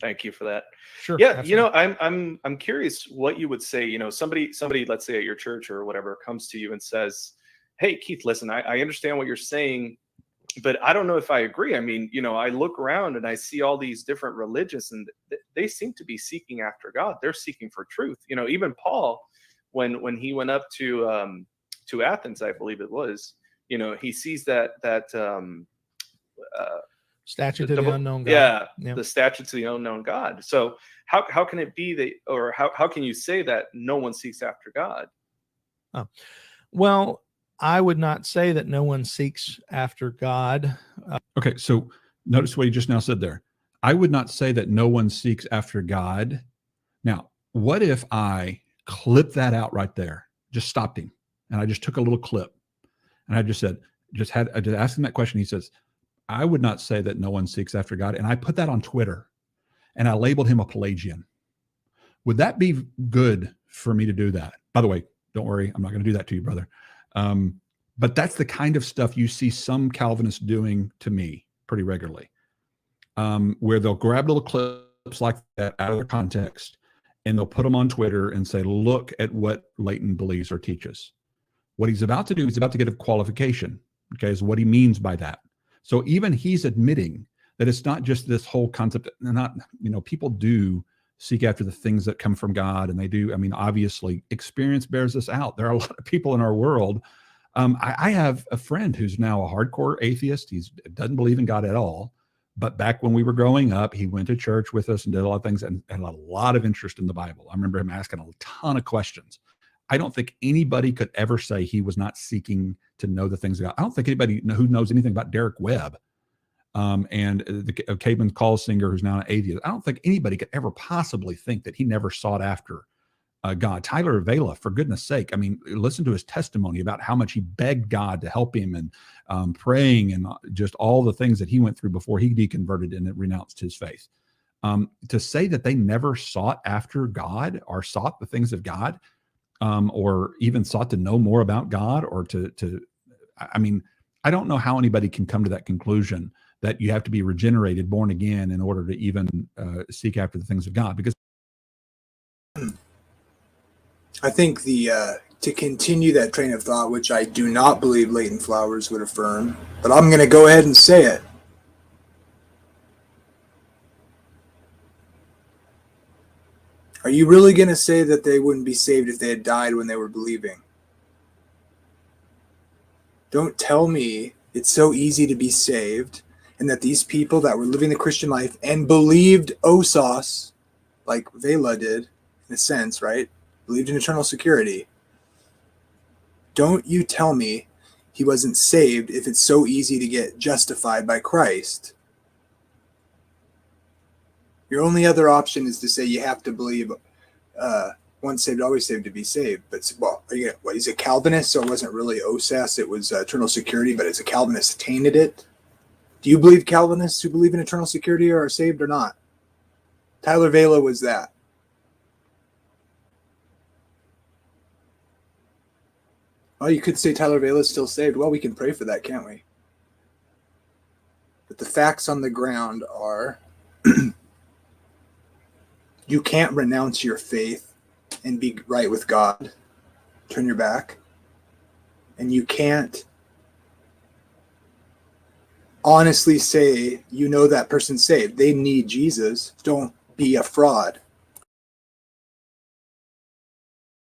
Thank you for that. Sure. Yeah, Absolutely. I'm curious what you would say. Somebody, let's say at your church or whatever, comes to you and says, "Hey, Keith, listen, I understand what you're saying, but I don't know if I agree. I mean, I look around and I see all these different religions, and they seem to be seeking after God. They're seeking for truth. Even Paul, when he went up to Athens, I believe it was, he sees that uh, Statue to the unknown God. yeah, Yeah. the statue to the unknown God. So how can it be that, or how can you say that no one seeks after God? Oh. Well, I would not say that no one seeks after God. Okay, so notice what he just now said there. I would not say that no one seeks after God. Now, what if I clip that out right there? Just stopped him, and I just took a little clip, and I just said, I just asked him that question. He says, I would not say that no one seeks after God, and I put that on Twitter, and I labeled him a Pelagian. Would that be good for me to do that? By the way, don't worry, I'm not going to do that to you, brother. But that's the kind of stuff you see some Calvinists doing to me pretty regularly, where they'll grab little clips like that out of their context, and they'll put them on Twitter and say, look at what Leighton believes or teaches. What he's about to do, he's about to get a qualification, okay, is what he means by that. So even he's admitting that it's not just this whole concept, people do seek after the things that come from God, and they do. I mean, obviously, experience bears this out. There are a lot of people in our world. I have a friend who's now a hardcore atheist. He doesn't believe in God at all. But back when we were growing up, he went to church with us and did a lot of things and had a lot of interest in the Bible. I remember him asking a ton of questions. I don't think anybody could ever say he was not seeking to know the things of God. I don't think anybody who knows anything about Derek Webb and the Caveman Call singer who's now an atheist, I don't think anybody could ever possibly think that he never sought after God. Tyler Avila, for goodness sake, I mean, listen to his testimony about how much he begged God to help him and praying and just all the things that he went through before he deconverted and renounced his faith. To say that they never sought after God or sought the things of God, or even sought to know more about God, or I mean, I don't know how anybody can come to that conclusion that you have to be regenerated, born again, in order to even seek after the things of God. Because I think to continue that train of thought, which I do not believe Leighton Flowers would affirm, but I'm going to go ahead and say it. Are you really going to say that they wouldn't be saved if they had died when they were believing? Don't tell me it's so easy to be saved and that these people that were living the Christian life and believed Osos, like Vela did, in a sense, right? Believed in eternal security. Don't you tell me he wasn't saved if it's so easy to get justified by Christ. Your only other option is to say you have to believe once saved, always saved to be saved. But, well, he's a Calvinist, so it wasn't really OSAS, it was eternal security, but as a Calvinist tainted it. Do you believe Calvinists who believe in eternal security are saved or not? Tyler Vela was that. Oh, you could say Tyler Vela is still saved. Well, we can pray for that, can't we? But the facts on the ground are you can't renounce your faith and be right with God. Turn your back. And you can't honestly say you know that person's saved. They need Jesus. Don't be a fraud.